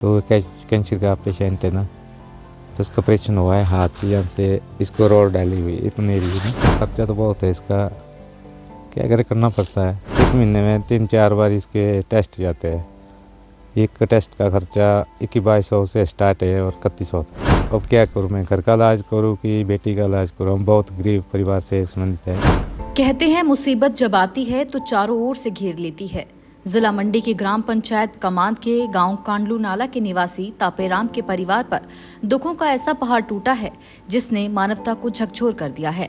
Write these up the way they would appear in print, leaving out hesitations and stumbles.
तो कैंसर का पेशेंट है ना, तो उसका ऑपरेशन हुआ है हाथ यहाँ से इसको रोड डाली हुई इतनी एरिया में। खर्चा तो बहुत है इसका, क्या करे करना पड़ता है। एक महीने में 3-4 बार इसके टेस्ट जाते हैं। एक टेस्ट का खर्चा 2100 से स्टार्ट है और 3100। अब क्या करूँ, मैं घर का इलाज करूँ कि बेटी का इलाज करूँ। हम बहुत गरीब परिवार से संबंधित है। कहते हैं मुसीबत जब आती है तो चारों ओर से घेर लेती है। जिला मंडी के ग्राम पंचायत कमांद के गांव कांडलू नाला के निवासी तापेराम के परिवार पर दुखों का ऐसा पहाड़ टूटा है जिसने मानवता को झकझोर कर दिया है।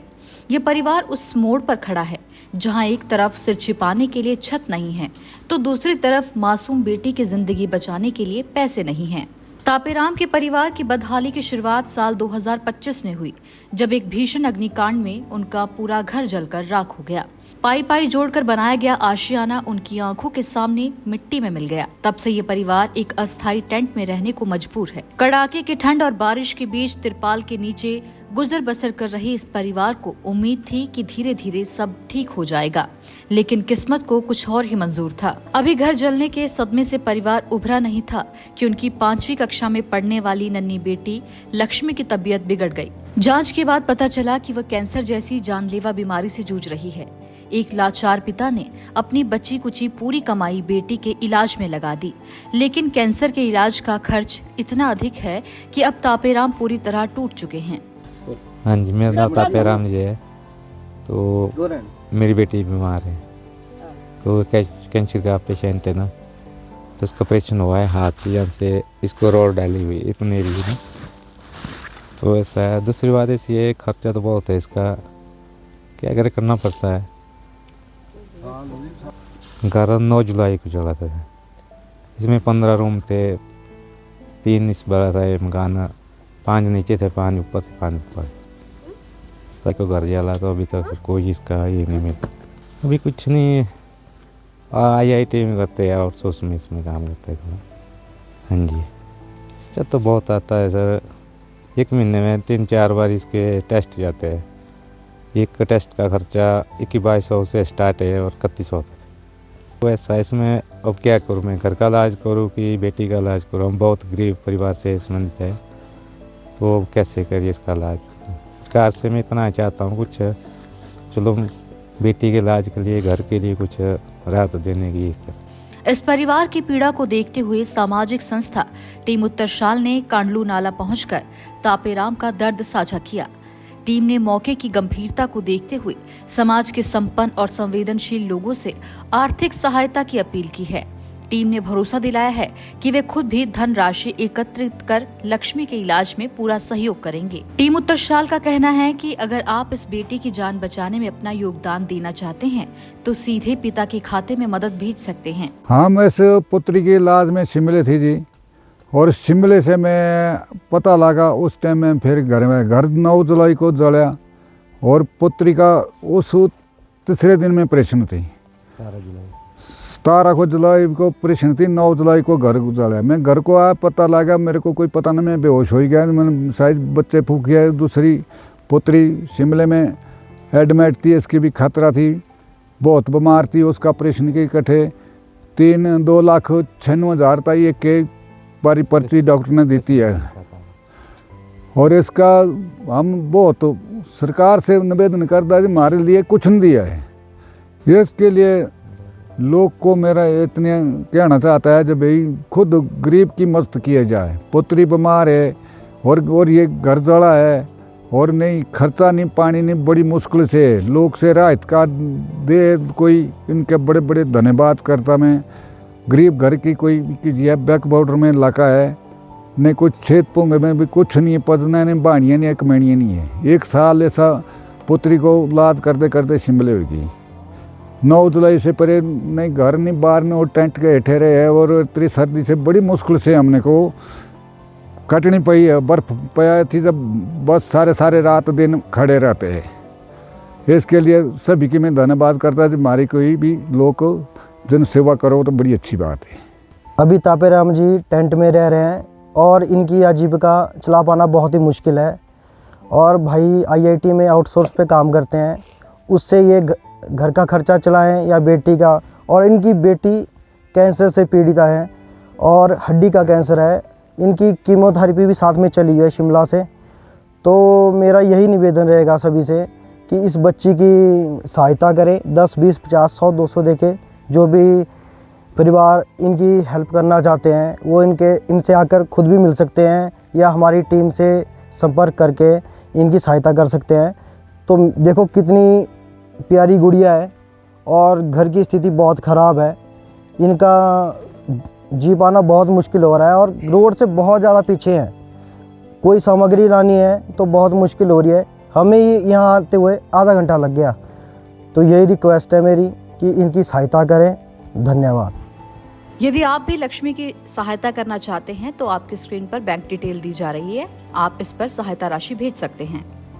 ये परिवार उस मोड़ पर खड़ा है जहां एक तरफ सिर छिपाने के लिए छत नहीं है तो दूसरी तरफ मासूम बेटी की जिंदगी बचाने के लिए पैसे नहीं हैं। तापेराम के परिवार की बदहाली की शुरुआत साल 2025 में हुई, जब एक भीषण अग्निकांड में उनका पूरा घर जलकर राख हो गया। पाई पाई जोड़कर बनाया गया आशियाना उनकी आंखों के सामने मिट्टी में मिल गया। तब से ये परिवार एक अस्थायी टेंट में रहने को मजबूर है। कड़ाके की ठंड और बारिश के बीच तिरपाल के नीचे गुजर बसर कर रहे इस परिवार को उम्मीद थी कि धीरे धीरे सब ठीक हो जाएगा, लेकिन किस्मत को कुछ और ही मंजूर था। अभी घर जलने के सदमे से परिवार उभरा नहीं था कि उनकी 5वीं कक्षा में पढ़ने वाली नन्ही बेटी लक्ष्मी की तबीयत बिगड़ गई। जांच के बाद पता चला कि वह कैंसर जैसी जानलेवा बीमारी से जूझ रही है। एक लाचार पिता ने अपनी बची कुची पूरी कमाई बेटी के इलाज में लगा दी, लेकिन कैंसर के इलाज का खर्च इतना अधिक है कि अब तापेराम पूरी तरह टूट चुके हैं। हाँ जी, मेरा नाम तापेराम जी है। तो मेरी बेटी बीमार है, तो कैंसर का पेशेंट है ना, तो उसका ऑपरेशन हुआ है हाथ यहाँ से इसको रोड डाली हुई इतनी एरिया में। तो ऐसा है। दूसरी बात ऐसी है, खर्चा तो बहुत है इसका, क्या करे करना पड़ता है। घर 9 जुलाई को चला था। इसमें 15 रूम थे, 3 इस बड़ा था ये मकान, 5 नीचे थे, 5 ऊपर थे, 5 ऊपर। तो घर जला तो अभी तक कोई इसका ये नहीं मिला। अभी कुछ नहीं, IIT में करते हैं, आउटसोर्स में इसमें काम करते हैं। हाँ जी, खर्चा तो बहुत आता है सर। एक महीने में 3-4 बार इसके टेस्ट जाते हैं। एक टेस्ट का खर्चा 2100 से स्टार्ट है और 3100 तक। तो ऐसा इसमें अब क्या करूँ, मैं घर का इलाज करूँ कि बेटी का इलाज करूँ। हम बहुत गरीब परिवार से संबंधित है, तो अब कैसे करिए इसका इलाज। सरकार से मैं इतना चाहता हूँ कुछ चलो बेटी के इलाज के लिए, घर के लिए कुछ राहत देने की। इस परिवार की पीड़ा को देखते हुए सामाजिक संस्था टीम उत्तरशाल ने कांडलू नाला पहुंचकर तापेराम का दर्द साझा किया। टीम ने मौके की गंभीरता को देखते हुए समाज के संपन्न और संवेदनशील लोगों से आर्थिक सहायता की अपील की है। टीम ने भरोसा दिलाया है कि वे खुद भी धनराशि एकत्रित कर लक्ष्मी के इलाज में पूरा सहयोग करेंगे। टीम उत्तरशाल का कहना है कि अगर आप इस बेटी की जान बचाने में अपना योगदान देना चाहते हैं तो सीधे पिता के खाते में मदद भेज सकते हैं। हाँ, मैं इस पुत्री के इलाज में शिमले थी जी, और शिमले से मैं पता लगा उस टाइम में फिर घर 9 जुलाई को जला, और पुत्री का उस तीसरे दिन में ऑपरेशन थी। 17 को जुलाई को ऑपरेशन थी, 9 जुलाई को घर जला। मैं घर को आया, पता लगा, मेरे को कोई पता नहीं, मैं बेहोश हो गया। मैंने शायद बच्चे फूक गया। दूसरी पुत्री शिमले में एडमिट थी, इसकी भी खतरा थी, बहुत बीमार थी। उसका ऑपरेशन के इकट्ठे 2,96,000 था ये के बारी पर्ची डॉक्टर ने देती है। और इसका हम बहुत सरकार से निवेदन करता है कि हमारे लिए कुछ नहीं दिया है। इसके लिए लोग को मेरा इतने कहना चाहता है जब भाई खुद गरीब की मदद किया जाए। पुत्री बीमार है और ये घर जड़ा है, और नहीं खर्चा नहीं, पानी नहीं, बड़ी मुश्किल से लोग से राहत का दे कोई। इनके बड़े बड़े धन्यवाद करता मैं। गरीब घर की कोई कीजिए, बैक बॉर्डर में इलाका है, नहीं कुछ छेद पोंगे में भी कुछ नहीं है, पजना नहीं, बाणियाँ नहीं है, कमैनियाँ नहीं है। 1 साल ऐसा पुत्री को इलाज करते करते शिमले होगी। 9 जुलाई से परे नहीं घर नहीं बाहर नहीं, और टेंट के हेठे रहे है। और इतनी सर्दी से बड़ी मुश्किल से हमने को कटनी पई है। बर्फ पाया थी जब बस सारे रात दिन खड़े रहते हैं। इसके लिए सभी की मैं धन्यवाद करता है। हमारी कोई भी लोग जन सेवा करो तो बड़ी अच्छी बात है। अभी तापेराम जी टेंट में रह रहे हैं और इनकी आजीविका चला पाना बहुत ही मुश्किल है। और भाई IIT में आउटसोर्स पे काम करते हैं, उससे ये घर का खर्चा चलाएं या बेटी का। और इनकी बेटी कैंसर से पीड़ित है और हड्डी का कैंसर है। इनकी कीमोथेरेपी भी साथ में चली हुई है शिमला से। तो मेरा यही निवेदन रहेगा सभी से कि इस बच्ची की सहायता करें। 10, 20, 50, 100, 200 देके जो भी परिवार इनकी हेल्प करना चाहते हैं वो इनसे आकर खुद भी मिल सकते हैं या हमारी टीम से संपर्क करके इनकी सहायता कर सकते हैं। तो देखो कितनी प्यारी गुड़िया है और घर की स्थिति बहुत ख़राब है। इनका जी पाना बहुत मुश्किल हो रहा है और रोड से बहुत ज़्यादा पीछे हैं। कोई सामग्री लानी है तो बहुत मुश्किल हो रही है। हमें यहाँ आते हुए आधा घंटा लग गया। तो यही रिक्वेस्ट है मेरी कि इनकी सहायता करें। धन्यवाद। यदि आप भी लक्ष्मी की सहायता करना चाहते हैं तो आपकी स्क्रीन पर बैंक डिटेल दी जा रही है, आप इस पर सहायता राशि भेज सकते हैं।